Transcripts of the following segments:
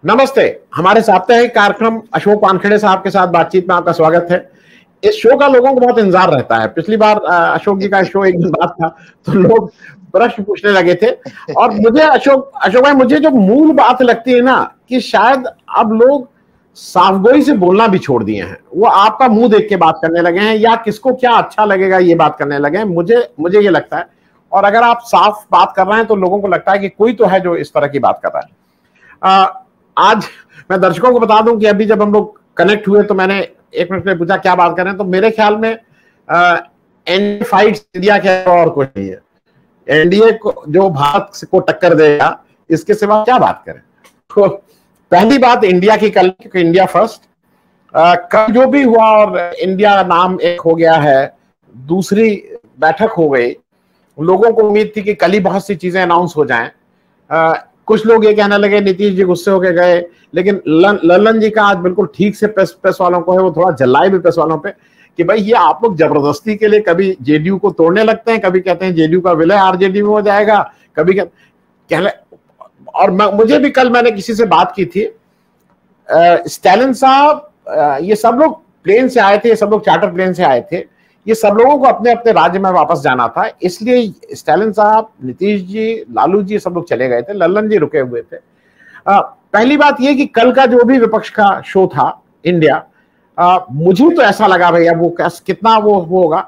नमस्ते। हमारे साप्ताहिक कार्यक्रम अशोक वानखेड़े साहब के साथ बातचीत में आपका स्वागत है। इस शो का लोगों को बहुत इंतजार रहता है। पिछली बार अशोक जी का शो एक दिन बाद था तो लोग प्रश्न पूछने लगे थे और मुझे अशोक भाई, मुझे जो मूल बात लगती है ना कि शायद अब लोग साफगोई से बोलना भी छोड़ दिए हैं। वो आपका मुंह देख के बात करने लगे हैं या किसको क्या अच्छा लगेगा ये बात करने लगे हैं। मुझे ये लगता है, और अगर आप साफ बात कर रहे हैं तो लोगों को लगता है कि कोई तो है जो इस तरह की बात कर रहा है। आज मैं दर्शकों को बता दूं कि अभी जब हम लोग कनेक्ट हुए तो मैंने 1 मिनट में पूछा क्या बात करें, तो मेरे ख्याल में एनडीए फाइट इंडिया के और कुछ नहीं है। एनडीए को जो भारत को टक्कर देगा, इसके सिवा क्या बात करें। तो पहली बात इंडिया की कल, क्योंकि इंडिया फर्स्ट। कल जो भी हुआ और इंडिया नाम एक हो गया है, दूसरी बैठक हो गई। लोगों को उम्मीद थी कि कल ही बहुत सी चीजें अनाउंस हो जाएं। कुछ लोग ये कहने लगे नीतीश जी गुस्से होके गए, लेकिन लल्लन जी का आज बिल्कुल ठीक से प्रेस वालों को है, वो थोड़ा जल्लाए भी प्रेस वालों पे कि भाई ये आप लोग जबरदस्ती के लिए कभी जेडीयू को तोड़ने लगते हैं, कभी कहते हैं जेडीयू का विलय आरजेडी में हो जाएगा, कभी कहले। और मुझे भी कल मैंने किसी से बात की थी, स्टालिन साहब, ये सब लोग प्लेन से आए थे, ये सब लोग चार्टर प्लेन से आए थे, ये सब लोगों को अपने अपने राज्य में वापस जाना था, इसलिए स्टालिन साहब, नीतीश जी, लालू जी सब लोग चले गए थे, लल्लन जी रुके हुए थे। पहली बात यह कि कल का जो भी विपक्ष का शो था इंडिया, मुझे तो ऐसा लगा भैया वो कितना वो होगा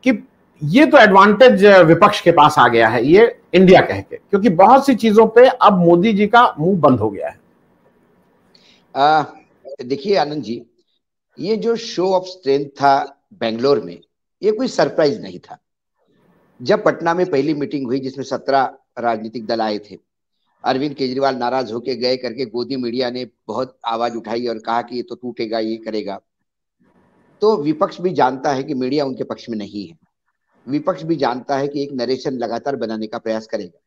कि ये तो एडवांटेज विपक्ष के पास आ गया है ये इंडिया कह के, क्योंकि बहुत सी चीजों पे अब मोदी जी का मुंह बंद हो गया है। देखिए आनंद जी, ये जो शो ऑफ स्ट्रेंथ था बेंगलोर में, ये कोई सरप्राइज नहीं था। जब पटना में पहली मीटिंग हुई जिसमें 17 राजनीतिक दल आए थे, अरविंद केजरीवाल नाराज होके गए करके गोदी मीडिया ने बहुत आवाज उठाई और कहा कि ये तो टूटेगा, ये करेगा। तो विपक्ष भी जानता है कि मीडिया उनके पक्ष में नहीं है, विपक्ष भी जानता है कि एक नरेशन लगातार बनाने का प्रयास करेगा,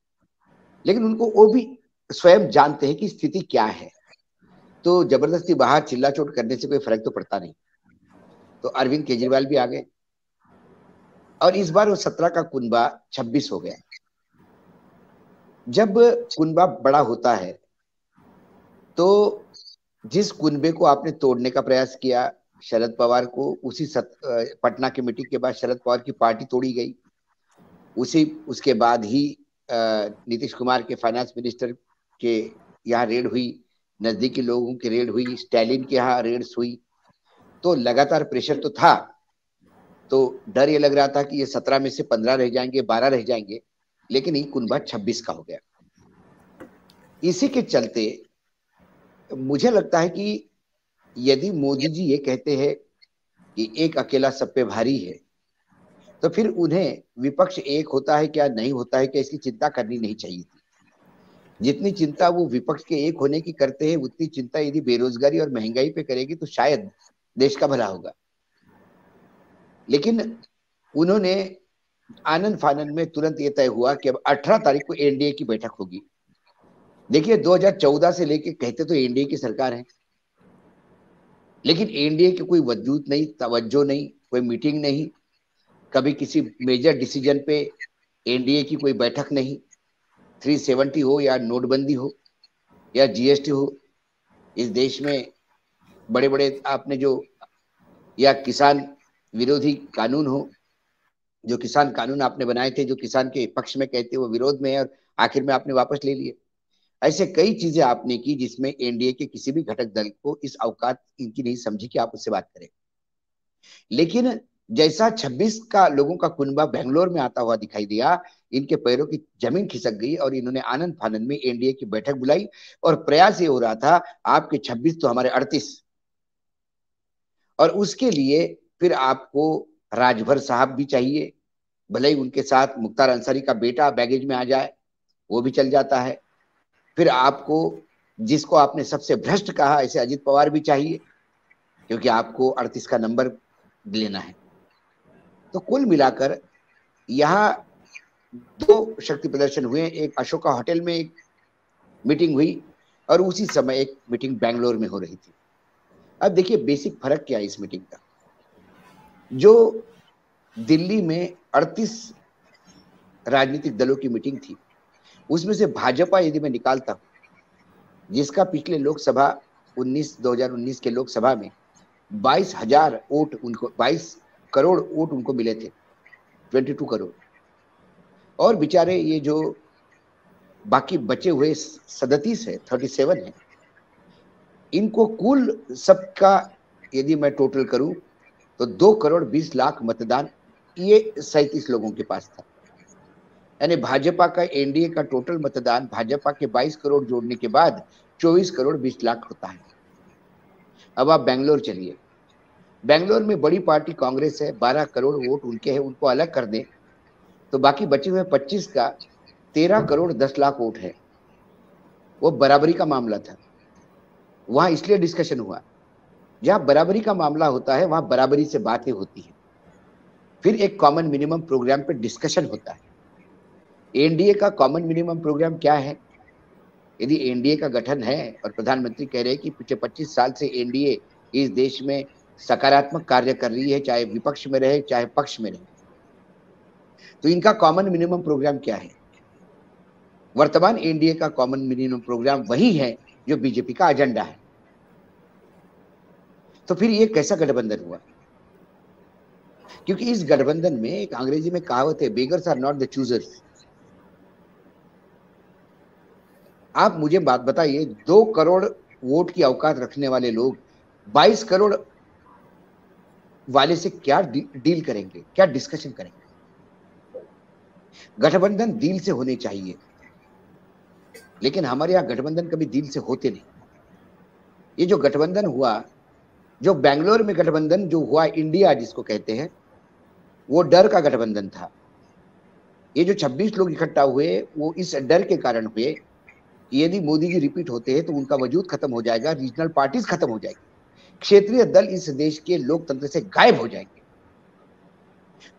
लेकिन उनको वो भी स्वयं जानते हैं कि स्थिति क्या है। तो जबरदस्ती बाहर चिल्लाचोट करने से कोई फर्क तो पड़ता नहीं। तो अरविंद केजरीवाल भी आ गए और इस बार वो 17 का कुनबा 26 हो गया। जब कुनबा बड़ा होता है तो जिस कुनबे को आपने तोड़ने का प्रयास किया शरद पवार को, उसी पटना की मीटिंग के बाद शरद पवार की पार्टी तोड़ी गई। उसके बाद ही नीतीश कुमार के फाइनेंस मिनिस्टर के यहाँ रेड हुई, नजदीकी लोगों की रेड हुई, स्टालिन के यहाँ रेड्स हुई। तो लगातार प्रेशर तो था। तो डर ये लग रहा था कि ये 17 में से 15 रह जाएंगे, 12 रह जाएंगे, लेकिन ये कुनबा 26 का हो गया। इसी के चलते मुझे लगता है कि यदि मोदी जी ये कहते हैं कि एक अकेला सब पे भारी है, तो फिर उन्हें विपक्ष एक होता है क्या, नहीं होता है क्या, इसकी चिंता करनी नहीं चाहिए थी। जितनी चिंता वो विपक्ष के एक होने की करते हैं, उतनी चिंता यदि बेरोजगारी और महंगाई पे करेगी तो शायद देश का भला होगा। लेकिन उन्होंने आनंद फानंद में तुरंत ये तय हुआ कि अब 18 तारीख को एनडीए की बैठक होगी। देखिए 2014 से लेके कहते तो एनडीए की सरकार है, लेकिन एनडीए की कोई वजूद नहीं, तवज्जो नहीं, कोई मीटिंग नहीं, कभी किसी मेजर डिसीजन पे एनडीए की कोई बैठक नहीं। 370 हो या नोटबंदी हो या जीएसटी हो, इस देश में बड़े बड़े आपने जो, या किसान विरोधी कानून हो, जो किसान कानून आपने बनाए थे जो किसान के पक्ष में कहते वो विरोध में है और आखिर में आपने वापस ले लिए। ऐसे कई चीजें आपने की जिसमें एनडीए के किसी भी घटक दल को इस औकात इनकी नहीं समझी कि आप उससे बात करें। लेकिन जैसा 26 का लोगों का कुनबा बेंगलोर में आता हुआ दिखाई दिया, इनके पैरों की जमीन खिसक गई और इन्होंने आनंद फानंद में एनडीए की बैठक बुलाई और प्रयास ये हो रहा था आपके 26 तो हमारे 38। और उसके लिए फिर आपको राजभर साहब भी चाहिए, भले ही उनके साथ मुख्तार अंसारी का बेटा बैगेज में आ जाए, वो भी चल जाता है। फिर आपको जिसको आपने सबसे भ्रष्ट कहा ऐसे अजित पवार भी चाहिए, क्योंकि आपको 38 का नंबर लेना है। तो कुल मिलाकर यहाँ 2 शक्ति प्रदर्शन हुए। एक अशोका होटल में एक मीटिंग हुई और उसी समय एक मीटिंग बेंगलोर में हो रही थी। अब देखिए बेसिक फर्क क्या है इस मीटिंग का। जो दिल्ली में 38 राजनीतिक दलों की मीटिंग थी, उसमें से भाजपा यदि मैं निकालता हूं जिसका पिछले लोकसभा 2019 के लोकसभा में 22,000 वोट उनको, 22 करोड़ वोट उनको मिले थे, 22 करोड़। और बेचारे ये जो बाकी बचे हुए 37 है, 37 है, इनको कुल सबका यदि मैं टोटल करूं तो 2 करोड़ 20 लाख मतदान ये 37 लोगों के पास था। यानी भाजपा का, एनडीए का टोटल मतदान भाजपा के 22 करोड़ जोड़ने के बाद 24 करोड़ 20 लाख होता है। अब आप बेंगलोर चलिए, बेंगलोर में बड़ी पार्टी कांग्रेस है, 12 करोड़ वोट उनके हैं, उनको अलग कर दें तो बाकी बचे हुए 25 का 13 करोड़ 10 लाख वोट है। वो बराबरी का मामला था, वहां इसलिए डिस्कशन हुआ, जहां बराबरी का मामला होता है वहां बराबरी से बातें होती है, फिर एक कॉमन मिनिमम प्रोग्राम पे डिस्कशन होता है। एनडीए का कॉमन मिनिमम प्रोग्राम क्या है? यदि एनडीए का गठन है और प्रधानमंत्री कह रहे हैं कि पिछले 25 साल से एनडीए इस देश में सकारात्मक कार्य कर रही है, चाहे विपक्ष में रहे चाहे पक्ष में रहे, तो इनका कॉमन मिनिमम प्रोग्राम क्या है? वर्तमान एनडीए का कॉमन मिनिमम प्रोग्राम वही है जो बीजेपी का एजेंडा है। तो फिर ये कैसा गठबंधन हुआ? क्योंकि इस गठबंधन में एक अंग्रेजी में कहावत है, beggars are not the choosers. आप मुझे बात बताइए, 2 करोड़ वोट की औकात रखने वाले लोग 22 करोड़ वाले से क्या डील करेंगे, क्या डिस्कशन करेंगे? गठबंधन दिल से होने चाहिए, लेकिन हमारे यहाँ गठबंधन कभी दिल से होते नहीं। ये जो गठबंधन हुआ, जो बेंगलोर में गठबंधन जो हुआ, इंडिया जिसको कहते हैं, वो डर का गठबंधन था। ये जो 26 लोग इकट्ठा हुए वो इस डर के कारण हुए कि यदि मोदी जी रिपीट होते हैं तो उनका वजूद खत्म हो जाएगा, रीजनल पार्टीज खत्म हो जाएगी, क्षेत्रीय दल इस देश के लोकतंत्र से गायब हो जाएंगे।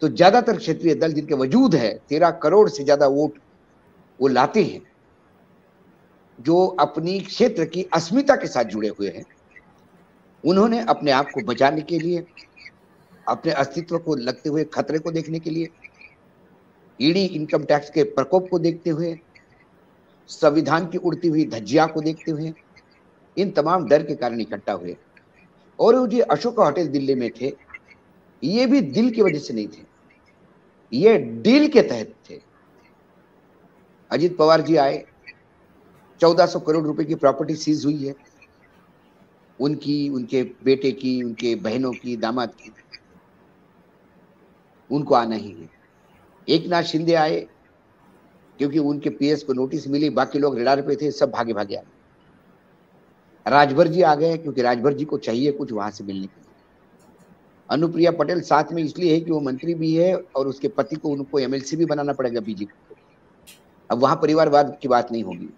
तो ज्यादातर क्षेत्रीय दल जिनके वजूद है, 13 करोड़ से ज्यादा वोट वो लाते हैं, जो अपनी क्षेत्र की अस्मिता के साथ जुड़े हुए हैं, उन्होंने अपने आप को बचाने के लिए, अपने अस्तित्व को लगते हुए खतरे को देखने के लिए, ईडी इनकम टैक्स के प्रकोप को देखते हुए, संविधान की उड़ती हुई धज्जिया को देखते हुए, इन तमाम डर के कारण इकट्ठा हुए। और वो जो अशोका होटल दिल्ली में थे, ये भी दिल की वजह से नहीं थे, ये डील के तहत थे। अजीत पवार जी आए, 1400 करोड़ रुपए की प्रॉपर्टी सीज हुई है, उनकी, उनके बेटे की, उनके बहनों की, दामाद की, उनको आना ही है। एक नाथ शिंदे आए क्योंकि उनके पीएस को नोटिस मिली, बाकी लोग रडार पे थे, सब भागे भागे आ गए। राजभर जी आ गए क्योंकि राजभर जी को चाहिए कुछ वहां से मिलने के लिए। अनुप्रिया पटेल साथ में इसलिए है कि वो मंत्री भी है और उसके पति को, उनको एमएलसी भी बनाना पड़ेगा बीजेपी को। अब वहां परिवारवाद की बात नहीं होगी,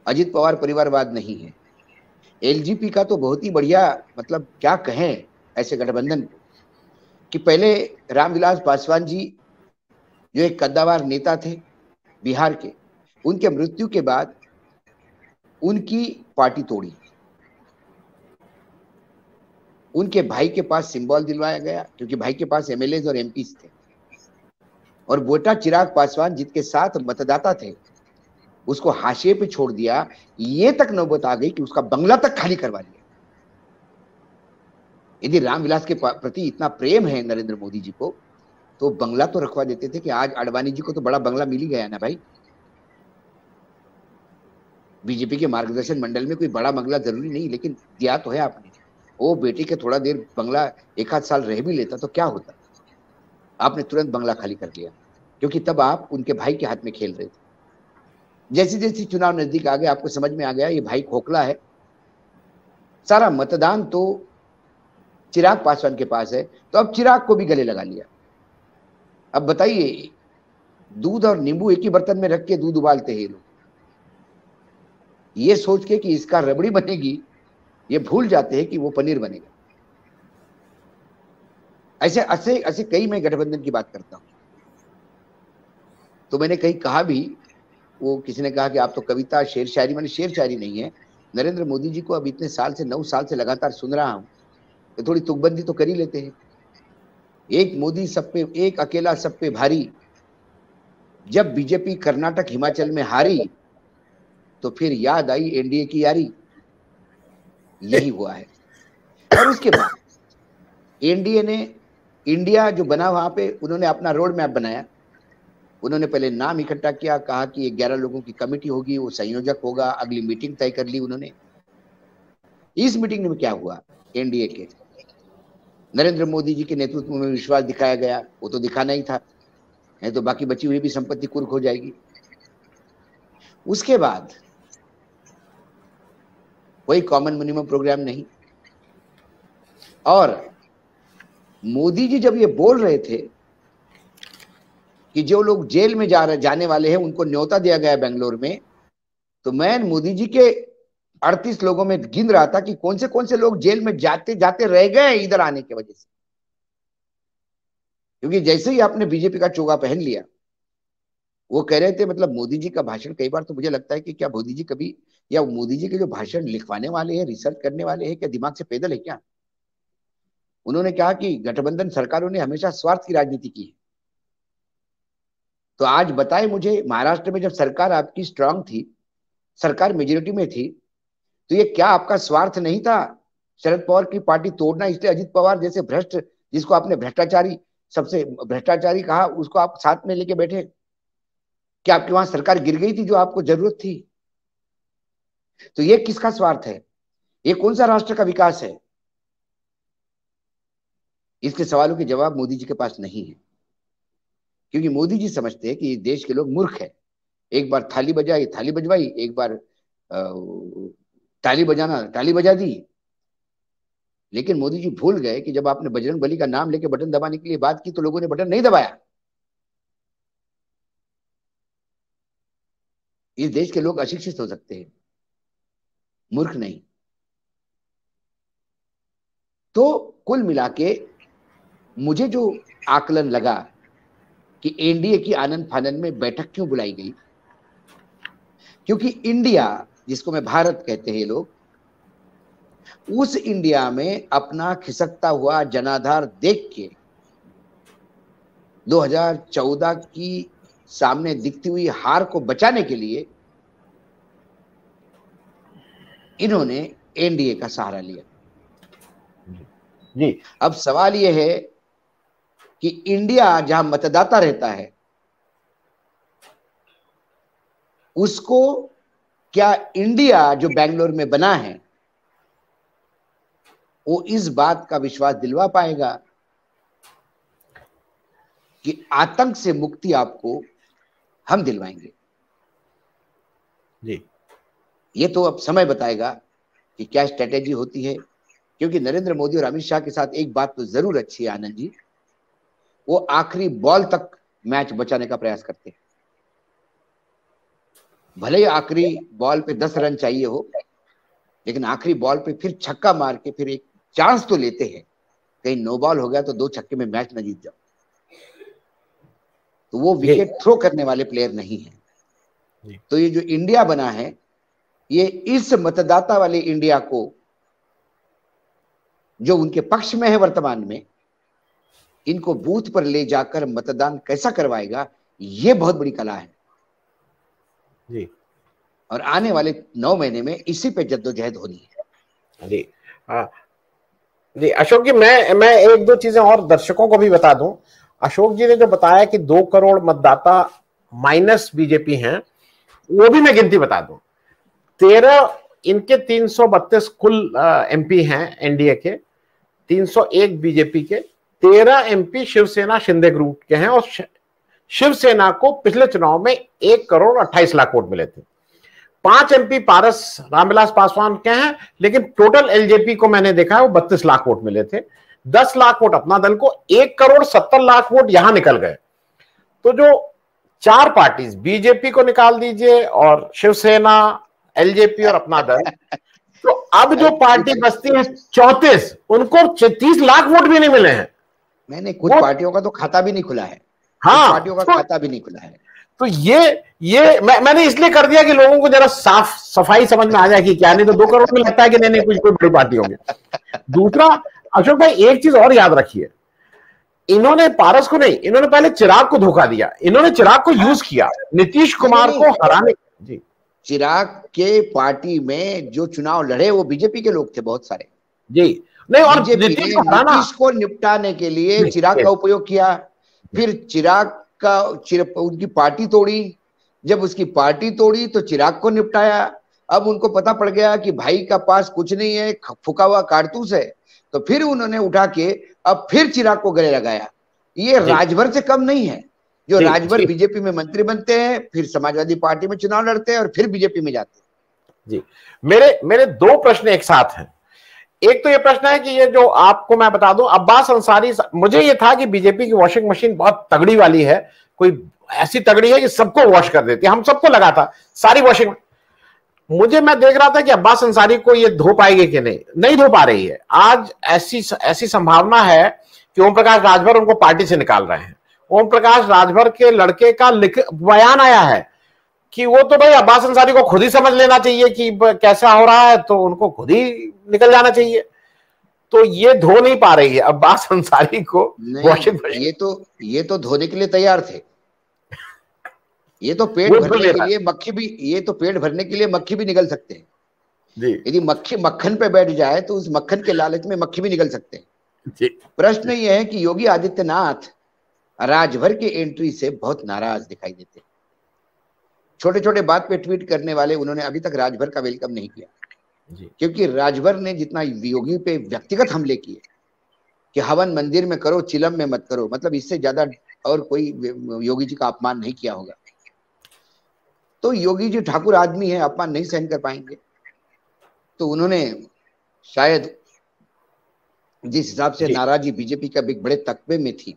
अजित पवार परिवारवाद नहीं है। एलजीपी का तो बहुत ही बढ़िया, मतलब क्या कहें ऐसे गठबंधन को, कि पहले रामविलास पासवान जी जो एक कद्दावर नेता थे बिहार के, उनके मृत्यु के बाद उनकी पार्टी तोड़ी, उनके भाई के पास सिंबल दिलवाया गया क्योंकि भाई के पास एमएलए और एमपी थे, और बेटा चिराग पासवान जिसके साथ मतदाता थे उसको हाशिए पे छोड़ दिया। ये तक नौबत आ गई कि उसका बंगला तक खाली करवा दिया। यदि रामविलास के प्रति इतना प्रेम है नरेंद्र मोदी जी को, तो बंगला तो रखवा देते थे कि आज अडवाणी जी को तो बड़ा बंगला मिल ही गया ना भाई। बीजेपी के मार्गदर्शन मंडल में कोई बड़ा बंगला जरूरी नहीं, लेकिन दिया तो है आपने। वो बेटी के थोड़ा देर बंगला 1 आध साल रह भी लेता तो क्या होता, आपने तुरंत बंगला खाली कर दिया क्योंकि तब आप उनके भाई के हाथ में खेल रहे थे। जैसे जैसे चुनाव नजदीक आ गया, आपको समझ में आ गया ये भाई खोखला है, सारा मतदान तो चिराग पासवान के पास है, तो अब चिराग को भी गले लगा लिया। अब बताइए, दूध और नींबू एक ही बर्तन में रख के दूध उबालते हैं लोग, ये सोच के कि इसका रबड़ी बनेगी, ये भूल जाते हैं कि वो पनीर बनेगा। ऐसे ऐसे ऐसे कई मैं गठबंधन की बात करता हूं। तो मैंने कहीं कहा भी, वो किसी ने कहा कि आप तो कविता शेर शायरी, मैंने शेर शायरी नहीं है, नरेंद्र मोदी जी को अब इतने साल से 9 साल से लगातार सुन रहा हूं, तो थोड़ी तुकबंदी तो कर ही लेते हैं। एक मोदी सब पे, एक अकेला सब पे भारी, जब बीजेपी कर्नाटक हिमाचल में हारी तो फिर याद आई एनडीए की यारी। यही हुआ है। और उसके बाद एनडीए ने, इंडिया जो बना वहां पे उन्होंने अपना रोड मैप बनाया। उन्होंने पहले नाम इकट्ठा किया, कहा कि 11 लोगों की कमेटी होगी, वो संयोजक होगा, अगली मीटिंग तय कर ली उन्होंने। इस मीटिंग में क्या हुआ, एनडीए के नरेंद्र मोदी जी के नेतृत्व में विश्वास दिखाया गया, वो तो दिखाना ही था, नहीं तो बाकी बची हुई भी संपत्ति कुर्क हो जाएगी। उसके बाद कोई कॉमन मिनिमम प्रोग्राम नहीं। और मोदी जी जब ये बोल रहे थे कि जो लोग जेल में जाने वाले हैं उनको न्योता दिया गया बेंगलोर में, तो मैं मोदी जी के 38 लोगों में गिन रहा था कि कौन से लोग जेल में जाते जाते रह गए इधर आने की वजह से। क्योंकि जैसे ही आपने बीजेपी का चोगा पहन लिया, वो कह रहे थे, मतलब मोदी जी का भाषण, कई बार तो मुझे लगता है कि क्या मोदी जी कभी, या मोदी जी के जो भाषण लिखवाने वाले हैं, रिसर्च करने वाले हैं, क्या दिमाग से पैदल है क्या? उन्होंने कहा कि गठबंधन सरकारों ने हमेशा स्वार्थ की राजनीति की है। तो आज बताए मुझे, महाराष्ट्र में जब सरकार आपकी स्ट्रांग थी, सरकार मेजोरिटी में थी, तो ये क्या आपका स्वार्थ नहीं था शरद पवार की पार्टी तोड़ना? इसलिए अजित पवार जैसे भ्रष्ट, जिसको आपने भ्रष्टाचारी, सबसे भ्रष्टाचारी कहा, उसको आप साथ में लेके बैठे। क्या आपकी वहां सरकार गिर गई थी जो आपको जरूरत थी? तो ये किसका स्वार्थ है? ये कौन सा राष्ट्र का विकास है? इसके सवालों के जवाब मोदी जी के पास नहीं है, क्योंकि मोदी जी समझते हैं कि देश के लोग मूर्ख है। एक बार थाली बजाई, थाली बजवाई, एक बार ताली बजाना, ताली बजा दी। लेकिन मोदी जी भूल गए कि जब आपने बजरंग बली का नाम लेके बटन दबाने के लिए बात की तो लोगों ने बटन नहीं दबाया। इस देश के लोग अशिक्षित हो सकते हैं, मूर्ख नहीं। तो कुल मिला के मुझे जो आकलन लगा कि एनडीए की आनंद फानंद में बैठक क्यों बुलाई गई, क्योंकि इंडिया, जिसको मैं भारत कहते हैं लोग, उस इंडिया में अपना खिसकता हुआ जनाधार देख के 2014 की सामने दिखती हुई हार को बचाने के लिए इन्होंने एनडीए का सहारा लिया। जी। अब सवाल यह है कि इंडिया जहां मतदाता रहता है, उसको क्या इंडिया जो बेंगलोर में बना है वो इस बात का विश्वास दिलवा पाएगा कि आतंक से मुक्ति आपको हम दिलवाएंगे? जी। ये तो अब समय बताएगा कि क्या स्ट्रेटेजी होती है। क्योंकि नरेंद्र मोदी और अमित शाह के साथ एक बात तो जरूर अच्छी है आनंद जी, वो आखिरी बॉल तक मैच बचाने का प्रयास करते हैं। भले ही आखिरी बॉल पे 10 रन चाहिए हो, लेकिन आखिरी बॉल पे फिर छक्का मार के फिर एक चांस तो लेते हैं, कहीं नो बॉल हो गया तो 2 छक्के में मैच न जीत जाओ। तो वो विकेट थ्रो करने वाले प्लेयर नहीं है। तो ये जो इंडिया बना है, ये इस मतदाता वाले इंडिया को, जो उनके पक्ष में है वर्तमान में, इनको बूथ पर ले जाकर मतदान कैसा करवाएगा, ये बहुत बड़ी कला है जी। और आने वाले 9 महीने में इसी पे जद्दोजहद होनी है। जी। जी अशोक जी, मैं एक दो चीजें और दर्शकों को भी बता दूं। अशोक जी ने जो बताया कि 2 करोड़ मतदाता माइनस बीजेपी हैं, वो भी मैं गिनती बता दूं। 13 इनके 332 कुल एमपी हैं एनडीए के, 301 बीजेपी के, 13 एमपी शिवसेना शिंदे ग्रुप के हैं। और शिवसेना को पिछले चुनाव में 1 करोड़ 28 लाख वोट मिले थे। 5 एमपी पारस रामविलास पासवान के हैं, लेकिन टोटल एलजेपी को मैंने देखा है वो 32 लाख वोट मिले थे। 10 लाख वोट अपना दल को, 1 करोड़ 70 लाख वोट यहां निकल गए। तो जो 4 पार्टीज, बीजेपी को निकाल दीजिए और शिवसेना, एलजेपी और अपना दल, तो अब जो पार्टी बचती है 34, उनको 30 लाख वोट भी नहीं मिले हैं। मैंने कुछ पार्टियों का तो खाता भी नहीं खुला है। हाँ, पार्टियों का खाता भी नहीं खुला है। तो ये मैंने इसलिए कर दिया कि लोगों को जरा साफ सफाई समझ में आ जाए कि क्या, नहीं तो 2 करोड़ में लगता है कि नहीं कोई बड़ी पार्टी होगी। दूसरा अशोक भाई, एक चीज और याद रखिए, इन्होंने पारस को नहीं, इन्होंने पहले चिराग को धोखा दिया। इन्होंने चिराग को यूज किया नीतीश कुमार को हराने। जी चिराग के पार्टी में जो चुनाव लड़े वो बीजेपी के लोग थे बहुत सारे जी। नहीं, और बीजेपी नीतीश ने को हराना, नीतीश को निपटाने के लिए चिराग का उपयोग किया। फिर उनकी पार्टी तोड़ी। जब उसकी पार्टी तोड़ी तो चिराग को निपटाया। अब उनको पता पड़ गया कि भाई का पास कुछ नहीं है, फूका हुआ कारतूस है, तो फिर उन्होंने उठा के अब फिर चिराग को गले लगाया। ये राजभर से कम नहीं है। जो राजभर बीजेपी में मंत्री बनते हैं, फिर समाजवादी पार्टी में चुनाव लड़ते हैं और फिर बीजेपी में जाते हैं। जी, मेरे दो प्रश्न एक साथ हैं। एक तो ये प्रश्न है कि ये जो आपको मैं बता दूं, अब्बास अंसारी, मुझे ये था कि बीजेपी की वॉशिंग मशीन बहुत तगड़ी वाली है, कोई ऐसी तगड़ी है कि सबको वॉश कर देती है, हम सबको लगा था सारी वॉशिंग। मैं देख रहा था कि अब्बास अंसारी को ये धो पाएगी कि नहीं धो पा रही है। आज ऐसी संभावना है कि ओम प्रकाश राजभर उनको पार्टी से निकाल रहे हैं। ओम प्रकाश राजभर के लड़के का बयान आया है कि वो तो भाई अब्बास अंसारी को खुद ही समझ लेना चाहिए कि कैसा हो रहा है, तो उनको खुद ही निकल जाना चाहिए। तो ये धो नहीं पा रही है अब्बास अंसारी को वॉशिंग मशीन। ये तो धोने के लिए तैयार थे। ये तो पेट भरने के लिए मक्खी भी, ये तो पेट भरने के लिए मक्खी भी निकल सकते हैं जी। यदि मक्खी मक्खन पे बैठ जाए तो उस मक्खन के लालच में मक्खी भी निकल सकते हैं जी। प्रश्न ये है कि योगी आदित्यनाथ राजभर की एंट्री से बहुत नाराज दिखाई देते हैं। छोटे छोटे बात पे ट्वीट करने वाले उन्होंने अभी तक राजभर का वेलकम नहीं किया जी। क्योंकि राजभर ने जितना योगी पे व्यक्तिगत हमले किए कि हवन मंदिर में करो, चिलम में मत करो, मतलब इससे ज्यादा और कोई योगी जी का अपमान नहीं किया होगा। तो योगी जी ठाकुर आदमी है, अपमान नहीं सहन कर पाएंगे। तो उन्होंने शायद जिस हिसाब से नाराजगी बीजेपी का भी बड़े तकबे में थी,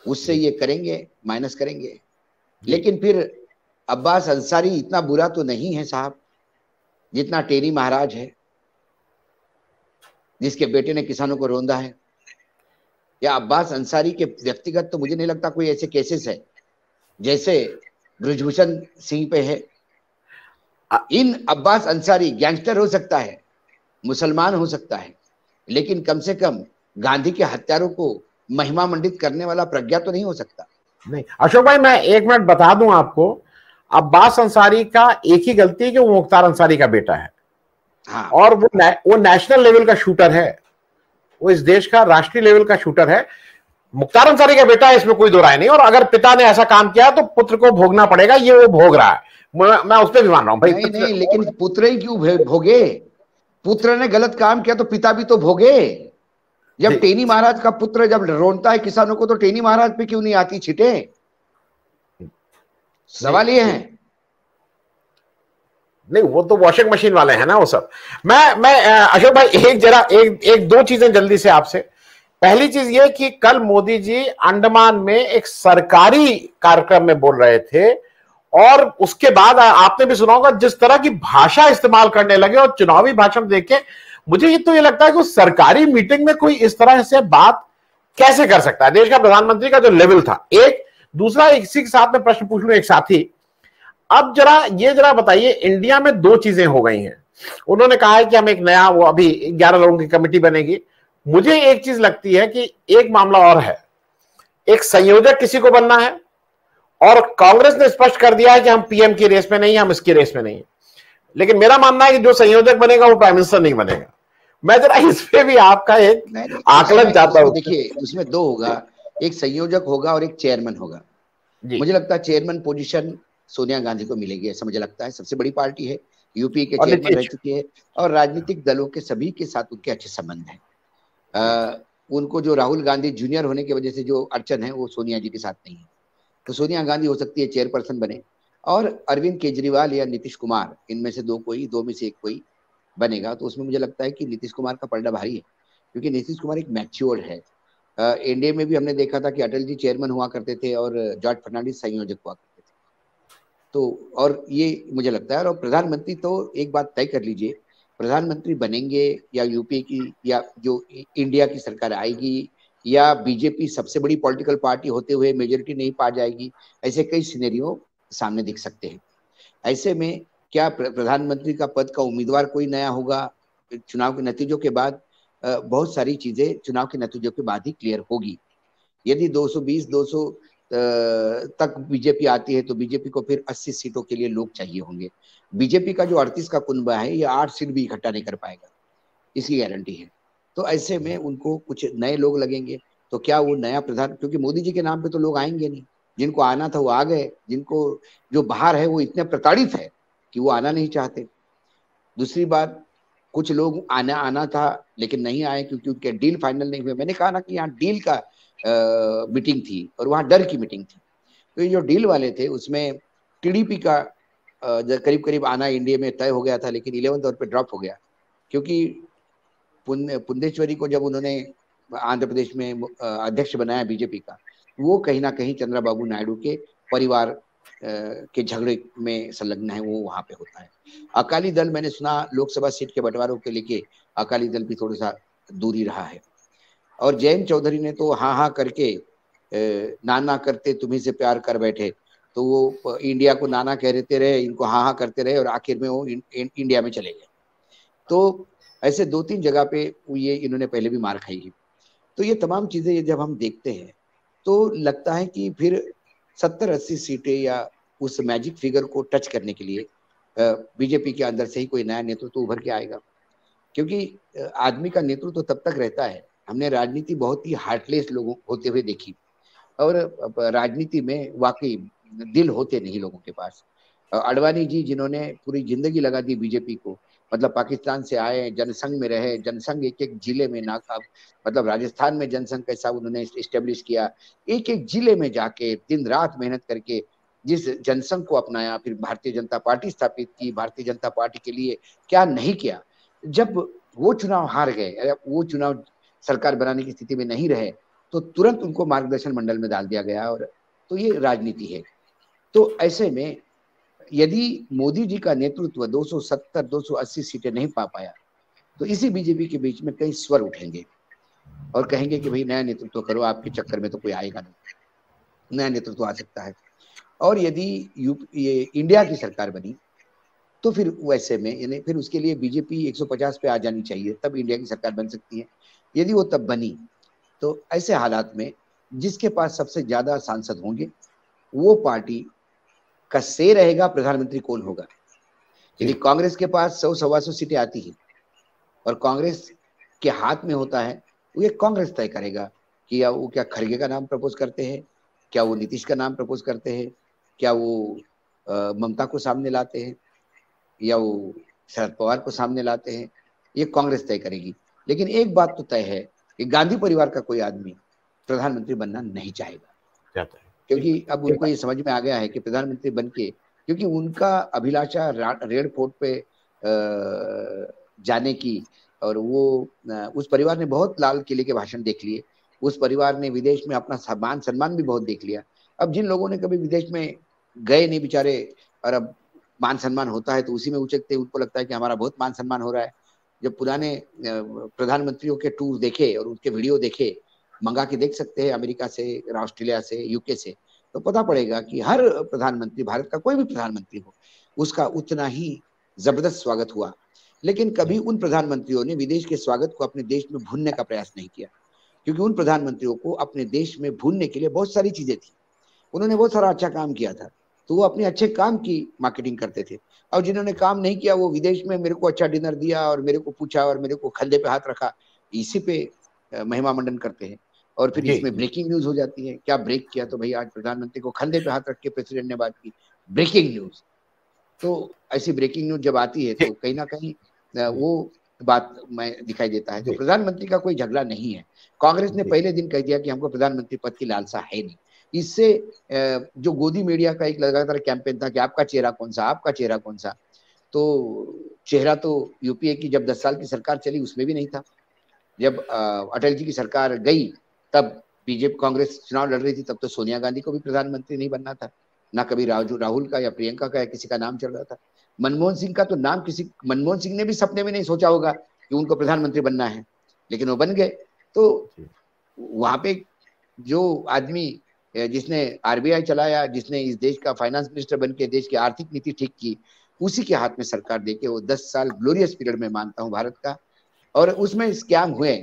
उससे ये करेंगे, माइनस करेंगे। लेकिन फिर अब्बास अंसारी इतना बुरा तो नहीं है साहब जितना टेरी महाराज है, जिसके बेटे ने किसानों को रौंदा है। या अब्बास अंसारी के व्यक्तिगत तो मुझे नहीं लगता कोई ऐसे केसेस है जैसे ब्रजभूषण सिंह पे है। इन अब्बास अंसारी गैंगस्टर हो सकता है, मुसलमान हो सकता है, लेकिन कम से कम गांधी के हत्यारों को महिमा मंडित करने वाला प्रज्ञा तो नहीं हो सकता। नहीं अशोक भाई, मैं एक मिनट बता दूं आपको, अब्बास अंसारी का एक ही गलती है कि वो मुख्तार अंसारी का बेटा है। हाँ। और वो नेशनल लेवल का शूटर है, वो इस देश का राष्ट्रीय लेवल का शूटर है। मुख्तार अंसारी का बेटा है, इसमें कोई दो राय नहीं। और अगर पिता ने ऐसा काम किया तो पुत्र को भोगना पड़ेगा, ये वो भोग रहा है। मैं उस पर भी मान रहा हूं भाई। नहीं, लेकिन पुत्र ही क्यों भोगे? पुत्र ने गलत काम किया तो पिता भी तो भोगे। जब टेनी महाराज का पुत्र जब रोनता है किसानों को, तो टेनी महाराज पे क्यों नहीं आती छिटे? सवाल ये है। नहीं, वो तो वॉशिंग मशीन वाले हैं ना वो सब। मैं अशोक भाई एक दो चीजें जल्दी से आपसे। पहली चीज ये कि कल मोदी जी अंडमान में एक सरकारी कार्यक्रम में बोल रहे थे, और उसके बाद आपने भी सुना होगा जिस तरह की भाषा इस्तेमाल करने लगे, और चुनावी भाषण देके मुझे ये लगता है कि सरकारी मीटिंग में कोई इस तरह से बात कैसे कर सकता है। देश का प्रधानमंत्री का जो लेवल था। एक दूसरा, इसी के साथ में प्रश्न पूछ लूं एक साथी, अब जरा बताइए, इंडिया में दो चीजें हो गई हैं। उन्होंने कहा है कि हम एक नया, वो अभी 11 लोगों की कमेटी बनेगी। मुझे एक चीज लगती है कि एक मामला और है, एक संयोजक किसी को बनना है, और कांग्रेस ने स्पष्ट कर दिया है कि हम पीएम की रेस में नहीं है, हम इसकी रेस में नहीं है। लेकिन मेरा मानना है कि जो संयोजक बनेगा वो प्राइम मिनिस्टर नहीं बनेगा। मैं जरा इस पे भी आपका एक आकलन चाहता हूं। देखिए, उसमें दो होगा, एक संयोजक होगा और एक चेयरमैन होगा। मुझे लगता है चेयरमैन पोजीशन सोनिया गांधी को मिलेगी, ऐसा मुझे लगता है। सबसे बड़ी पार्टी है, यूपी के चेयरमैन रह चुकी है, और राजनीतिक दलों के सभी के साथ उनके अच्छे संबंध हैं। उनको जो राहुल गांधी जूनियर होने की वजह से जो अड़चन है, वो सोनिया जी के साथ नहीं है। तो सोनिया गांधी हो सकती है चेयरपर्सन बने, और अरविंद केजरीवाल या नीतीश कुमार, इनमें से दो में से एक कोई बनेगा। तो उसमें मुझे लगता है कि नीतीश कुमार का पलड़ा भारी है, क्योंकि नीतीश कुमार एक मैच्योर्ड है। एनडीए में भी हमने देखा था कि अटल जी चेयरमैन हुआ करते थे और जॉर्ज फर्नांडिस संयोजक हुआ करते थे। तो और ये मुझे लगता है, और प्रधानमंत्री तो एक बात तय कर लीजिए, प्रधानमंत्री बनेंगे या यूपी की या जो इंडिया की सरकार आएगी, या बीजेपी सबसे बड़ी पॉलिटिकल पार्टी होते हुए मेजोरिटी नहीं पा जाएगी, ऐसे कई सिनेरियो सामने दिख सकते हैं। ऐसे में क्या प्रधानमंत्री का पद का उम्मीदवार कोई नया होगा? चुनाव के नतीजों के बाद बहुत सारी चीजें चुनाव के नतीजों के बाद ही क्लियर होगी। यदि 220, तक बीजेपी आती है तो बीजेपी को फिर 80 सीटों के लिए लोग चाहिए होंगे। बीजेपी का जो 38 का कुनबा है ये 8 सीट भी इकट्ठा नहीं कर पाएगा, इसकी गारंटी है। तो ऐसे में उनको कुछ नए लोग लगेंगे। तो क्या वो नया प्रधान, क्योंकि मोदी जी के नाम पे तो लोग आएंगे नहीं, जिनको आना था वो आ गए, जिनको जो बाहर है वो इतने प्रताड़ित है कि वो आना नहीं चाहते। दूसरी बात, कुछ लोग आना था लेकिन नहीं आए क्योंकि उनके डील फाइनल नहीं हुए। मैंने कहा ना कि यहाँ डील का मीटिंग थी और वहाँ डर की मीटिंग थी। तो ये जो डील वाले थे उसमें टीडीपी का करीब करीब आना इंडिया में तय हो गया था, लेकिन 11th आवर पे ड्रॉप हो गया क्योंकि पुंडेश्वरी को जब उन्होंने आंध्र प्रदेश में अध्यक्ष बनाया बीजेपी का, वो कहीं ना कहीं चंद्रबाबू नायडू के परिवार के झगड़े में संलग्न है, वो वहां पे होता है। अकाली दल, मैंने सुना लोकसभा सीट के बंटवारों के लेके अकाली दल भी थोड़ा सा दूरी रहा है। और जयंत चौधरी ने तो हाँ हाँ करके नाना करते तुम्ही से प्यार कर बैठे, तो वो इंडिया को नाना कहते रहे, इनको हाँ हाँ करते रहे और आखिर में वो इंडिया में चले गए। तो ऐसे 2-3 जगह पे ये इन्होंने पहले भी मार खाई है। तो ये तमाम चीजें जब हम देखते हैं तो लगता है कि फिर 70-80 सीटें या उस मैजिक फिगर को टच करने के लिए बीजेपी के अंदर से ही कोई नया नेतृत्व उभर के आएगा। क्योंकि आदमी का नेतृत्व तो तब तक रहता है, हमने राजनीति बहुत ही हार्टलेस लोगों होते हुए देखी, और राजनीति में वाकई दिल होते नहीं लोगों के पास। अडवाणी जी जिन्होंने पूरी जिंदगी लगा दी बीजेपी को, मतलब पाकिस्तान से आए, जनसंघ में रहे, जनसंघ एक एक जिले में नाकाब, मतलब राजस्थान में जनसंघ कैसा उन्होंने इस्टेब्लिश किया, एक एक जिले में जाके दिन रात मेहनत करके जिस जनसंघ को अपनाया, फिर भारतीय जनता पार्टी स्थापित की, भारतीय जनता पार्टी के लिए क्या नहीं किया। जब वो चुनाव हार गए, वो चुनाव सरकार बनाने की स्थिति में नहीं रहे, तो तुरंत उनको मार्गदर्शन मंडल में डाल दिया गया। और तो ये राजनीति है। तो ऐसे में यदि मोदी जी का नेतृत्व 270-280 सीटें नहीं पा पाया, तो इसी बीजेपी के बीच में कई स्वर उठेंगे और कहेंगे कि भाई नया नेतृत्व करो, आपके चक्कर में तो कोई आएगा नहीं, नया नेतृत्व आ सकता है। और यदि ये इंडिया की सरकार बनी तो फिर वैसे में यानी फिर उसके लिए बीजेपी 150 पे आ जानी चाहिए, तब इंडिया की सरकार बन सकती है। यदि वो तब बनी तो ऐसे हालात में जिसके पास सबसे ज्यादा सांसद होंगे वो पार्टी का से रहेगा प्रधानमंत्री कौन होगा। यदि कांग्रेस के पास 100-125 सीटें आती है और कांग्रेस के हाथ में होता है, वो ये कांग्रेस तय करेगा कि या वो क्या खड़गे का नाम प्रपोज करते हैं, क्या वो नीतीश का नाम प्रपोज करते हैं, क्या वो ममता को सामने लाते हैं, या वो शरद पवार को सामने लाते हैं, ये कांग्रेस तय करेगी। लेकिन एक बात तो तय है कि गांधी परिवार का कोई आदमी प्रधानमंत्री बनना नहीं चाहेगा, क्योंकि अब उनको ये समझ में आ गया है कि प्रधानमंत्री बन के, क्योंकि उनका अभिलाषा रेड फोर्ट पे जाने की, और वो उस परिवार ने बहुत लाल किले के भाषण देख लिए, उस परिवार ने विदेश में अपना मान सम्मान भी बहुत देख लिया। अब जिन लोगों ने कभी विदेश में गए नहीं बेचारे, और अब मान सम्मान होता है तो उसी में उचकते, उनको लगता है कि हमारा बहुत मान सम्मान हो रहा है। जब पुराने प्रधानमंत्रियों के टूर देखे और उनके वीडियो देखे, मंगा के देख सकते हैं अमेरिका से, ऑस्ट्रेलिया से, यूके से, तो पता पड़ेगा कि हर प्रधानमंत्री, भारत का कोई भी प्रधानमंत्री हो, उसका उतना ही जबरदस्त स्वागत हुआ। लेकिन कभी उन प्रधानमंत्रियों ने विदेश के स्वागत को अपने देश में भूनने का प्रयास नहीं किया, क्योंकि उन प्रधानमंत्रियों को अपने देश में भूनने के लिए बहुत सारी चीजें थी, उन्होंने बहुत सारा अच्छा काम किया था, तो वो अपने अच्छे काम की मार्केटिंग करते थे। और जिन्होंने काम नहीं किया वो विदेश में मेरे को अच्छा डिनर दिया और मेरे को पूछा और मेरे को कंधे पे हाथ रखा, इसी पे महिमा मंडन करते हैं। और फिर इसमें ब्रेकिंग न्यूज हो जाती है, क्या ब्रेक किया, तो भाई आज प्रधानमंत्री को कंधे पे हाथ रख के प्रेसिडेंट ने बात की, ब्रेकिंग न्यूज। तो ऐसी ब्रेकिंग न्यूज जब आती है तो कहीं ना कहीं वो बात में दिखाई देता है। तो प्रधानमंत्री का कोई झगड़ा नहीं है। कांग्रेस ने पहले दिन कह दिया कि हमको प्रधानमंत्री पद की लालसा है नहीं। इससे जो गोदी मीडिया का एक लगातार कैंपेन था कि आपका चेहरा कौन सा, आपका चेहरा कौन सा, तो चेहरा तो यूपीए की जब 10 साल की सरकार चली उसमें भी नहीं था। जब अटल जी की सरकार गई तब बीजेपी कांग्रेस चुनाव लड़ रही थी, तब तो सोनिया गांधी को भी प्रधानमंत्री नहीं बनना था, ना कभी राहुल का या प्रियंका का या किसी का नाम चल रहा था। मनमोहन सिंह का तो नाम मनमोहन सिंह ने भी सपने में नहीं सोचा होगा कि उनको प्रधानमंत्री बनना है, लेकिन वो बन गए। तो वहां पे जो आदमी जिसने आरबीआई चलाया, जिसने इस देश का फाइनेंस मिनिस्टर बन के देश की आर्थिक नीति ठीक की, उसी के हाथ में सरकार देके वो 10 साल ग्लोरियस पीरियड में मानता हूं भारत का। और उसमें स्कैम हुए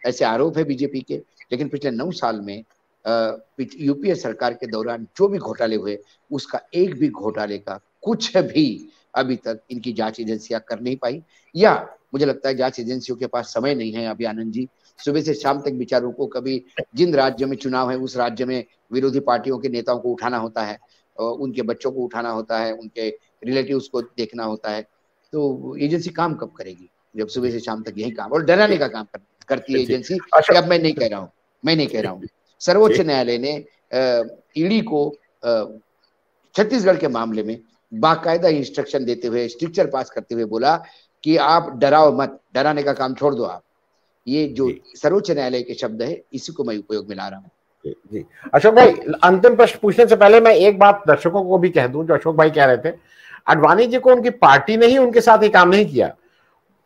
ऐसे आरोप है बीजेपी के, लेकिन पिछले 9 साल में यूपीए सरकार के दौरान जो भी घोटाले हुए, उसका एक भी घोटाले का कुछ भी अभी तक इनकी जांच एजेंसियां कर नहीं पाई, या मुझे लगता है जांच एजेंसियों के पास समय नहीं है अभी आनंद जी। सुबह से शाम तक बेचारों को कभी जिन राज्यों में चुनाव है उस राज्य में विरोधी पार्टियों के नेताओं को उठाना होता है, उनके बच्चों को उठाना होता है, उनके रिलेटिव्स को देखना होता है। तो एजेंसी काम कब करेगी जब सुबह से शाम तक यही काम, और डराने का काम करती है एजेंसी। कि अब मैं नहीं कह रहा हूँ, सर्वोच्च न्यायालय ने ईडी को छत्तीसगढ़ के मामले में बाकायदा इंस्ट्रक्शन देते हुए, स्ट्रिक्चर पास करते हुए बोला कि आप डराओ मत, डराने का काम छोड़ दो आप। ये जो सर्वोच्च न्यायालय के शब्द है, इसी को मैं उपयोग में ला रहा हूँ। जी अशोक भाई, अंतिम प्रश्न पूछने से पहले मैं एक बात दर्शकों को भी कह दूं, जो अशोक भाई कह रहे थे, आडवाणी जी को उनकी पार्टी ने ही उनके साथ ही काम नहीं किया।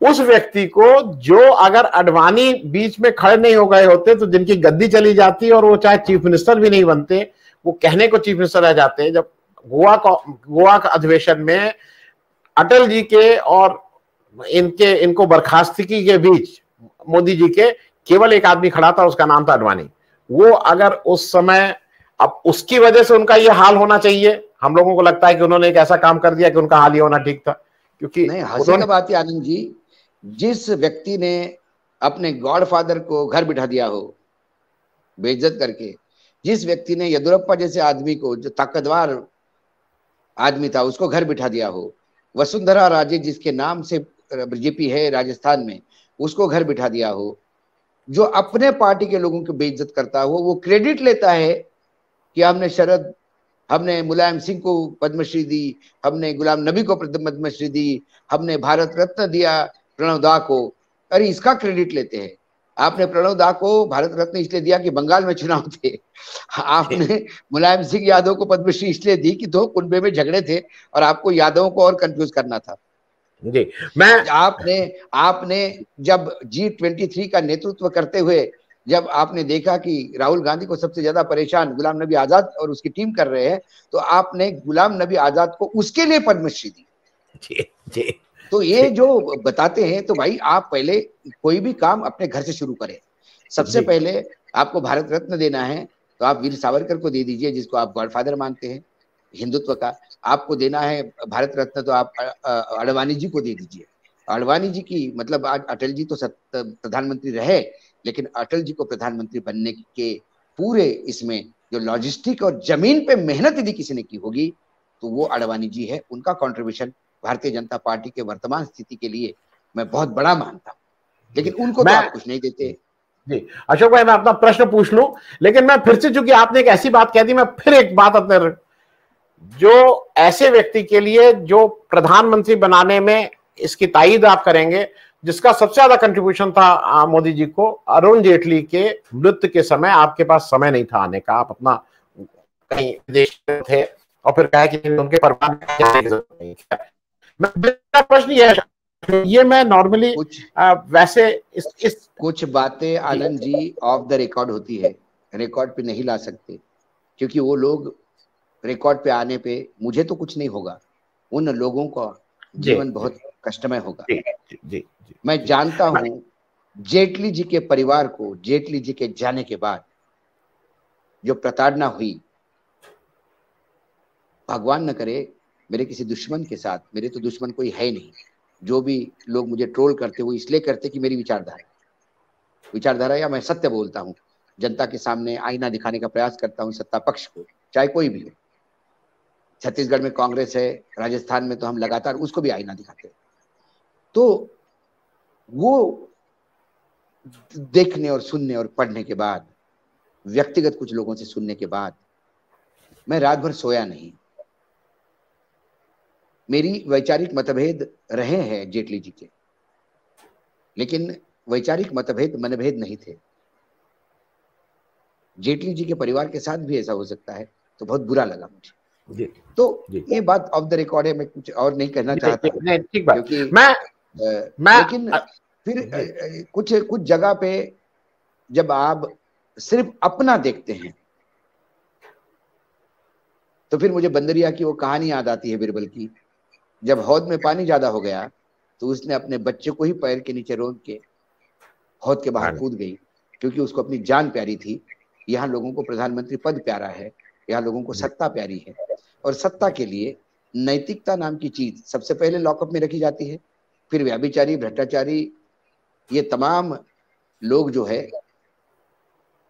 उस व्यक्ति को, जो अगर आडवाणी बीच में खड़े नहीं हो गए होते तो जिनकी गद्दी चली जाती और वो चाहे चीफ मिनिस्टर भी नहीं बनते, वो कहने को चीफ मिनिस्टर रह जाते। जब गोवा का अधिवेशन में अटल जी के और इनको बर्खास्तगी के बीच मोदी जी के केवल एक आदमी खड़ा था, उसका नाम था आडवाणी। वो अगर उस समय, अब उसकी वजह से उनका ये हाल होना चाहिए, हम लोगों को लगता है कि उन्होंने एक ऐसा काम कर दिया कि उनका हाल ये होना ठीक था। क्योंकि नहीं, हंसी का बात है आनंद जी, जिस व्यक्ति ने अपने गॉडफादर को घर बिठा दिया हो बेइज्जत करके, जिस व्यक्ति ने येदियुरप्पा जैसे आदमी को, जो ताकतवर आदमी था, उसको घर बिठा दिया हो, वसुंधरा राजे जिसके नाम से बीजेपी है राजस्थान में, उसको घर बिठा दिया हो, जो अपने पार्टी के लोगों को बेइज्जत करता हो, वो क्रेडिट लेता है कि हमने मुलायम सिंह को पद्मश्री दी, हमने गुलाम नबी को पद्मश्री दी, हमने भारत रत्न दिया प्रणव दा को। अरे इसका क्रेडिट लेते हैं। आपने प्रणव दा को भारत रत्न इसलिए दिया कि बंगाल में चुनाव थे। आपने मुलायम सिंह यादव को पद्मश्री इसलिए दी कि दो कुनबे में झगड़े थे और आपको यादवों को और कंफ्यूज करना था। जी, आपने जब G23 का नेतृत्व करते हुए जब आपने देखा कि राहुल गांधी को सबसे ज्यादा परेशान गुलाम नबी आजाद और उसकी टीम कर रहे हैं, तो आपने गुलाम नबी आजाद को उसके लिए पद्मश्री दी। जी। तो ये जो बताते हैं, तो भाई आप पहले कोई भी काम अपने घर से शुरू करें। सबसे पहले आपको भारत रत्न देना है तो आप वीर सावरकर को दे दीजिए, जिसको आप गॉडफादर मानते हैं हिंदुत्व का। आपको देना है भारत रत्न तो आप आडवाणी जी को दे दीजिए। आडवाणी जी की मतलब, आज अटल जी तो प्रधानमंत्री रहे, लेकिन अटल जी को प्रधानमंत्री बनने के पूरे इसमें जो लॉजिस्टिक और जमीन पे मेहनत यदि किसी ने की होगी तो वो आडवाणी जी है। उनका कंट्रीब्यूशन भारतीय जनता पार्टी के वर्तमान स्थिति के लिए मैं बहुत बड़ा मानता हूँ, लेकिन उनको तो आप कुछ नहीं देते। जी अशोक भाई, मैं अपना प्रश्न पूछ लूं, लेकिन मैं फिर से, चूंकि आपने एक ऐसी बात कह दी, मैं फिर एक बात अपने, जो ऐसे व्यक्ति के लिए जो प्रधानमंत्री बनाने में इसकी तायीद आप करेंगे, जिसका सबसे ज्यादा कंट्रीब्यूशन था मोदी जी को, अरुण जेटली के मृत्यु के समय आपके पास समय नहीं था आने का, आप अपना कहीं विदेश में थे और फिर कहा कि उनके परिवार में जाने की जरूरत नहीं है। मेरा प्रश्न ये मैं नॉर्मली वैसे इस कुछ बातें Anand ji of the record होती है, रिकॉर्ड पे नहीं ला सकते, क्योंकि वो लोग रिकॉर्ड पे आने पे मुझे तो कुछ नहीं होगा, उन लोगों का जीवन बहुत कष्टमय होगा। जी, मैं जानता हूं जेटली जी के परिवार को, जेटली जी के जाने के बाद जो प्रताड़ना हुई, भगवान न करे मेरे किसी दुश्मन के साथ, मेरे तो दुश्मन कोई है नहीं। जो भी लोग मुझे ट्रोल करते वो इसलिए करते कि मेरी विचारधारा या मैं सत्य बोलता हूँ, जनता के सामने आईना दिखाने का प्रयास करता हूँ, सत्ता पक्ष को, चाहे कोई भी हो। छत्तीसगढ़ में कांग्रेस है, राजस्थान में तो हम लगातार उसको भी आईना दिखाते हैं। तो वो देखने और सुनने और पढ़ने के बाद, व्यक्तिगत कुछ लोगों से सुनने के बाद, मैं रात भर सोया नहीं। मेरी वैचारिक मतभेद रहे हैं जेटली जी के, लेकिन वैचारिक मतभेद मनभेद नहीं थे। जेटली जी के परिवार के साथ भी ऐसा हो सकता है, तो बहुत बुरा लगा मुझे। तो ये बात ऑफ द रिकॉर्ड है, मैं कुछ और नहीं कहना चाहता, क्योंकि लेकिन फिर कुछ जगह पे जब आप सिर्फ अपना देखते हैं तो फिर मुझे बंदरिया की वो कहानी याद आती है बिरबल की। जब हौद में पानी ज्यादा हो गया तो उसने अपने बच्चे को ही पैर के नीचे रोक के हौद के बाहर कूद गई, क्योंकि उसको अपनी जान प्यारी थी। यहाँ लोगों को प्रधानमंत्री पद प्यारा है, यहाँ लोगों को सत्ता प्यारी है, और सत्ता के लिए नैतिकता नाम की चीज सबसे पहले लॉकअप में रखी जाती है। फिर व्यभिचारी, भ्रष्टाचारी, ये तमाम लोग जो है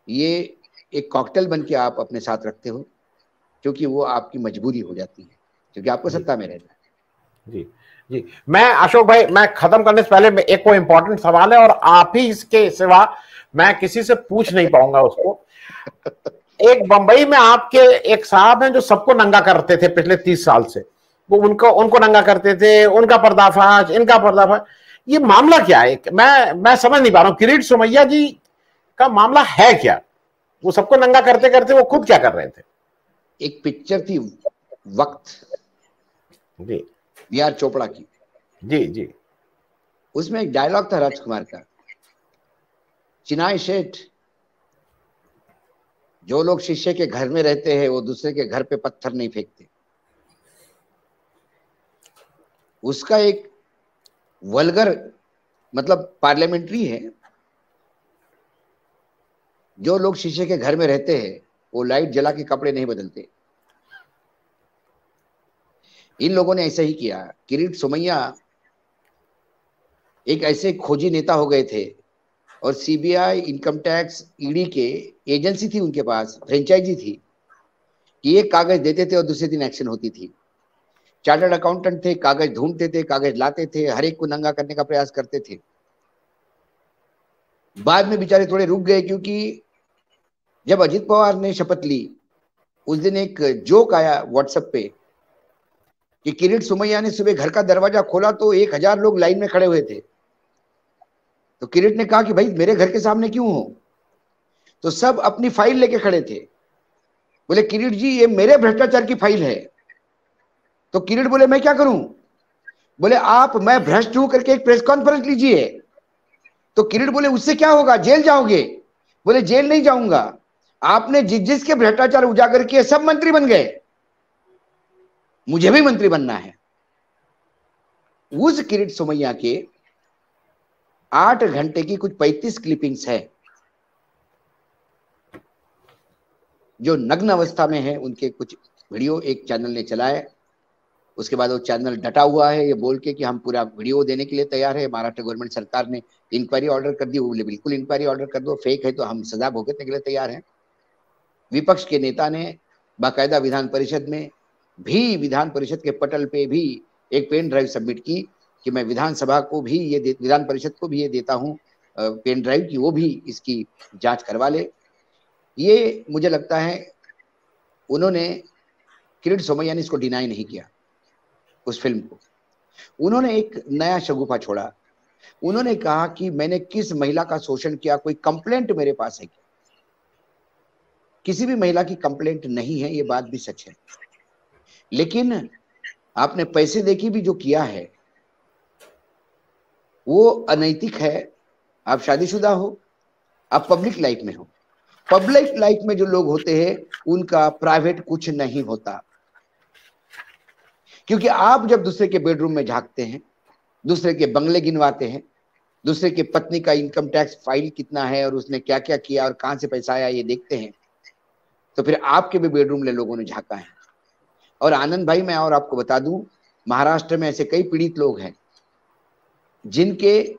ये एक कॉकटेल बन के आप अपने साथ रखते हो, क्योंकि वो आपकी मजबूरी हो जाती है, क्योंकि आपको सत्ता में रहना है। जी जी, मैं अशोक भाई, मैं खत्म करने से पहले एक को इम्पोर्टेंट सवाल है, और आप ही इसके सिवा मैं किसी से पूछ नहीं पाऊंगा उसको। एक बंबई में आपके एक साहब हैं जो सबको नंगा करते थे पिछले 30 साल से, वो उनको नंगा करते थे, उनका पर्दाफाश, इनका पर्दाफाश, ये मामला क्या है? मैं समझ नहीं पा रहा हूँ। किरीट सोमैया जी का मामला है क्या? वो सबको नंगा करते करते वो खुद क्या कर रहे थे? एक पिक्चर थी वक्त जी, वी.आर. चोपड़ा की। जी जी, उसमें एक डायलॉग था राजकुमार का, चिनाई शेठ, जो लोग शिष्य के घर में रहते हैं वो दूसरे के घर पे पत्थर नहीं फेंकते। उसका एक वल्गर मतलब पार्लियामेंट्री है, जो लोग शीशे के घर में रहते हैं वो लाइट जला के कपड़े नहीं बदलते। इन लोगों ने ऐसा ही किया। किरीट सोमैया एक ऐसे खोजी नेता हो गए थे, और सीबीआई, इनकम टैक्स, ईडी के एजेंसी थी उनके पास, फ्रेंचाइजी थी, कि एक कागज देते थे और दूसरे दिन एक्शन होती थी। चार्टर्ड अकाउंटेंट थे, कागज ढूंढते थे, कागज लाते थे, हर एक को नंगा करने का प्रयास करते थे। बाद में बेचारे थोड़े रुक गए, क्योंकि जब अजित पवार ने शपथ ली उस दिन एक जोक आया व्हाट्सएप पे कि किरीट सोमैया ने सुबह घर का दरवाजा खोला तो 1000 लोग लाइन में खड़े हुए थे। तो किरीट ने कहा कि भाई मेरे घर के सामने क्यों हो? तो सब अपनी फाइल लेके खड़े थे। बोले किरीट जी ये मेरे भ्रष्टाचार की फाइल है। तो किरीट बोले मैं क्या करूं? बोले आप मैं भ्रष्ट हूं करके एक प्रेस कॉन्फ्रेंस लीजिए। तो किरीट बोले उससे क्या होगा, जेल जाओगे? बोले जेल नहीं जाऊंगा, आपने जिसके भ्रष्टाचार उजागर किए सब मंत्री बन गए, मुझे भी मंत्री बनना है। उस किरीट सोमैया के 8 घंटे की कुछ 35 क्लिपिंग्स है जो नग्न अवस्था में है। उनके कुछ वीडियो एक चैनल ने चलाए, उसके बाद वो चैनल डटा हुआ है ये बोल के कि हम पूरा वीडियो देने के लिए तैयार है। महाराष्ट्र गवर्नमेंट सरकार ने इंक्वायरी ऑर्डर कर दी, बोले बिल्कुल इंक्वायरी ऑर्डर कर दो, फेक है तो हम सजा भुगतने के लिए तैयार हैं। विपक्ष के नेता ने बाकायदा विधान परिषद में भी, विधान परिषद के पटल पे भी एक पेन ड्राइव सबमिट की कि मैं विधानसभा को भी ये विधान परिषद को भी ये देता हूँ पेन ड्राइव की, वो भी इसकी जांच करवा ले। ये मुझे लगता है उन्होंने, किरीट सोमैया ने इसको डिनाई नहीं किया उस फिल्म को। उन्होंने एक नया शगुफा छोड़ा। उन्होंने कहा कि मैंने किस महिला का शोषण किया, कोई कंप्लेंट मेरे पास है क्या? किसी भी महिला की कंप्लेंट नहीं है, ये बात भी सच है। लेकिन आपने पैसे देखी भी जो किया है वो अनैतिक है। आप शादीशुदा हो, आप पब्लिक लाइफ में हो। पब्लिक लाइफ में जो लोग होते हैं उनका प्राइवेट कुछ नहीं होता, क्योंकि आप जब दूसरे के बेडरूम में झांकते हैं, दूसरे के बंगले गिनवाते हैं, दूसरे के पत्नी का इनकम टैक्स फाइल कितना है और उसने क्या क्या किया और कहां से पैसा आया ये देखते हैं, तो फिर आपके भी बेडरूम में लोगों ने झांका है। और आनंद भाई, मैं और आपको बता दूं, महाराष्ट्र में ऐसे कई पीड़ित लोग हैं जिनके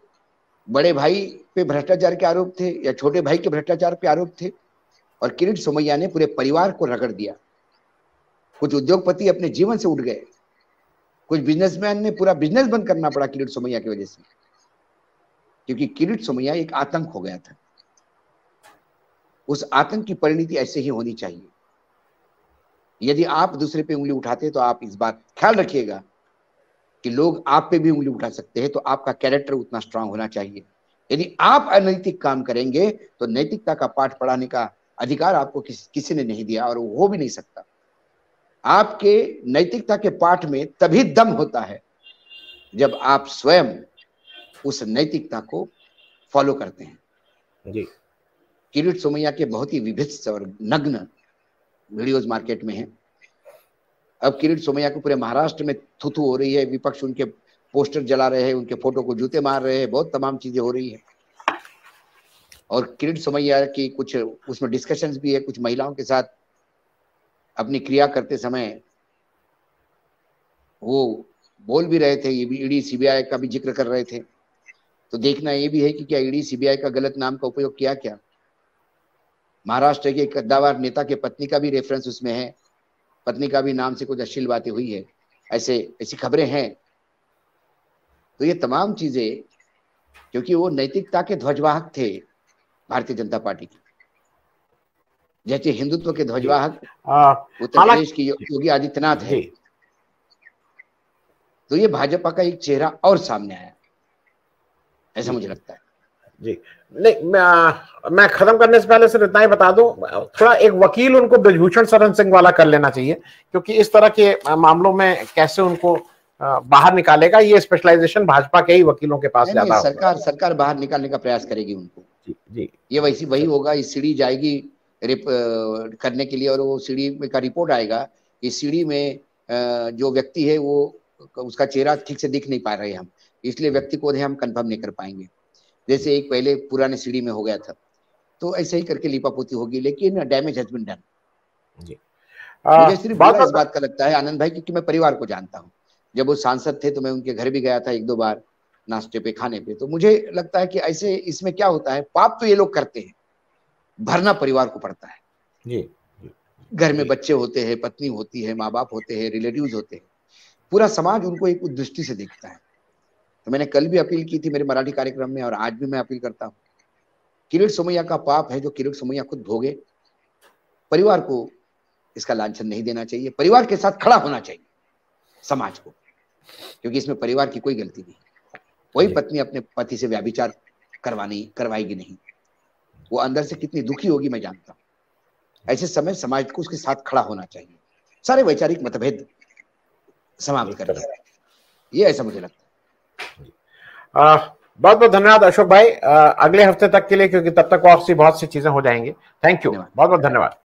बड़े भाई पे भ्रष्टाचार के आरोप थे या छोटे भाई के भ्रष्टाचार पे आरोप थे, और किरीट सोमैया ने पूरे परिवार को रगड़ दिया। कुछ उद्योगपति अपने जीवन से उठ गए, कुछ बिजनेसमैन ने पूरा बिजनेस बंद करना पड़ा किरीट सोमैया की वजह से, क्योंकि किरीट सोमैया एक आतंक हो गया था। उस आतंक की परिणति ऐसे ही होनी चाहिए। यदि आप दूसरे पे उंगली उठाते तो आप इस बात ख्याल रखिएगा कि लोग आप पे भी उंगली उठा सकते हैं, तो आपका कैरेक्टर उतना स्ट्रांग होना चाहिए। यदि आप अनैतिक काम करेंगे तो नैतिकता का पाठ पढ़ाने का अधिकार आपको किसी ने नहीं दिया और वो हो भी नहीं सकता। आपके नैतिकता के पाठ में तभी दम होता है जब आप स्वयं उस नैतिकता को फॉलो करते हैं। जी, किरीट सोमैया के बहुत ही विभत्स और नग्न वीडियोज मार्केट में हैं। अब किरीट सोमैया को पूरे महाराष्ट्र में थुथु हो रही है, विपक्ष उनके पोस्टर जला रहे हैं, उनके फोटो को जूते मार रहे हैं, बहुत तमाम चीजें हो रही है। और किरीट सोमैया की कुछ उसमें डिस्कशंस भी है, कुछ महिलाओं के साथ अपनी क्रिया करते समय वो बोल भी रहे थे, ये भी ईडी सीबीआई का भी जिक्र कर रहे थे। तो देखना ये भी है कि क्या ईडी सीबीआई का गलत नाम का उपयोग किया क्या। महाराष्ट्र के कद्दावर नेता के पत्नी का भी रेफरेंस उसमें है, पत्नी का भी नाम से कुछ अश्लील बातें हुई है, ऐसी खबरें हैं। तो ये तमाम चीजें, क्योंकि वो नैतिकता के ध्वजवाहक थे भारतीय जनता पार्टी की, जैसे हिंदुत्व के ध्वजवाहक उत्तर प्रदेश की योगी आदित्यनाथ है, तो ये भाजपा का एक चेहरा और सामने आया, ऐसा मुझे लगता है। जी नहीं, मैं खत्म करने से पहले सिर्फ इतना ही बता दूं, थोड़ा एक वकील उनको ब्रजभूषण शरण सिंह वाला कर लेना चाहिए, क्योंकि इस तरह के मामलों में कैसे उनको बाहर निकालेगा, ये स्पेशलाइजेशन भाजपा के ही वकीलों के पास ज्यादा होगा। सरकार बाहर निकालने का प्रयास करेगी उनको। जी ये वही होगा, इस सीढ़ी जाएगी करने के लिए, और वो सीढ़ी का रिपोर्ट आएगा, इस सीढ़ी में जो व्यक्ति है वो उसका चेहरा ठीक से दिख नहीं पा रहे हम, इसलिए व्यक्ति को हम कंफर्म नहीं कर पाएंगे। जैसे एक पहले पुराने सीढ़ी में हो गया था, तो ऐसे ही करके लिपापोती होगी, लेकिन डैमेज हैज बीन डन। मुझे सिर्फ इस बात का लगता है आनंद भाई, क्योंकि मैं परिवार को जानता हूँ, जब वो सांसद थे तो मैं उनके घर भी गया था 1-2 बार नाश्ते पे, खाने पे, तो मुझे लगता है कि ऐसे इसमें क्या होता है, पाप तो ये लोग करते हैं, भरना परिवार को पड़ता है। जी, घर में बच्चे होते हैं, पत्नी होती है, माँ बाप होते हैं, रिलेटिव्स होते हैं, पूरा समाज उनको एक दृष्टि से देखता है। तो मैंने कल भी अपील की थी मेरे मराठी कार्यक्रम में, और आज भी मैं अपील करता हूँ, किरीट सोमैया का पाप है जो किरीट सोमैया खुद भोगे, परिवार को इसका लांछन नहीं देना चाहिए, परिवार के साथ खड़ा होना चाहिए समाज को, क्योंकि इसमें परिवार की कोई गलती नहीं। वही पत्नी अपने पति से व्याभिचार करवाएगी नहीं, वो अंदर से कितनी दुखी होगी मैं जानता हूँ। ऐसे समय समाज को उसके साथ खड़ा होना चाहिए, सारे वैचारिक मतभेद समाप्त करना, ये ऐसा मुझे लगता है। बहुत बहुत धन्यवाद अशोक भाई, अगले हफ्ते तक के लिए, क्योंकि तब तक और सी बहुत सी चीजें हो जाएंगी। थैंक यू, बहुत बहुत धन्यवाद।